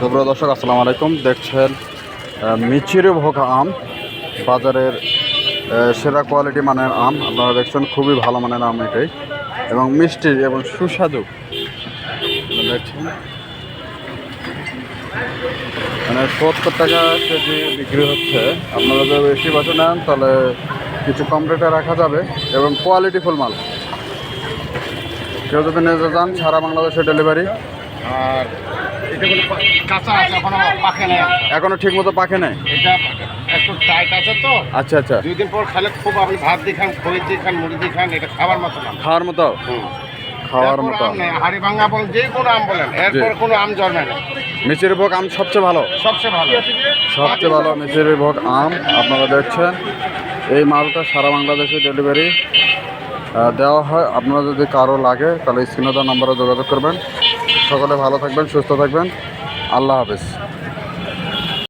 সুপ্রিয় দর্শক আসসালামু আলাইকুম। দেখছেন মিচিরি ভোগ আম, বাজারের সেরা কোয়ালিটি মানের আম। আপনারা দেখছেন খুবই ভালো মানের আম এটাই, এবং মিষ্টি এবং সুস্বাদু। দেখছেন মানে 70 টাকা কেজি বিক্রি হচ্ছে। আপনারা যদি বেশি বছর নেন তাহলে কিছু কম রেটে রাখা যাবে, এবং কোয়ালিটি ফুল মাল। কেউ যদি নিতে চান সারা বাংলাদেশে ডেলিভারি। আর এটা কোনো কাঁচা আছে, এখনো পাকে নাই, এখনো ঠিক মতো পাকে নাই। এটা একটু টাইট আছে তো। আচ্ছা আচ্ছা, 2 দিন পর খেলে খুব, আপনি ভাত দিয়ে খান, খই দিয়ে খান, মুড়ি দিয়ে খান, এটা খাবার মতো না। খাওয়ার মতো, খাওয়ার এরপর মতো। আম নেই, হাড়ি ভাঙা বলেন, যে কোনো আম বলেন, এরপর কোনো আম জন্মে না। মিচিরি ভোগ আম সবচেয়ে ভালো, সবচেয়ে ভালো। সবচেয়ে ভালো মিচিরি ভোগ আম। আপনারা দেখছেন এই মালটা সারা বাংলাদেশে ডেলিভারি দেওয়া হয়। আপনারা যদি কারো লাগে তাহলে স্ক্রিনে দেওয়া নম্বরে যোগাযোগ করবেন। সকলে ভালো থাকবেন, সুস্থ থাকবেন। আল্লাহ হাফেজ।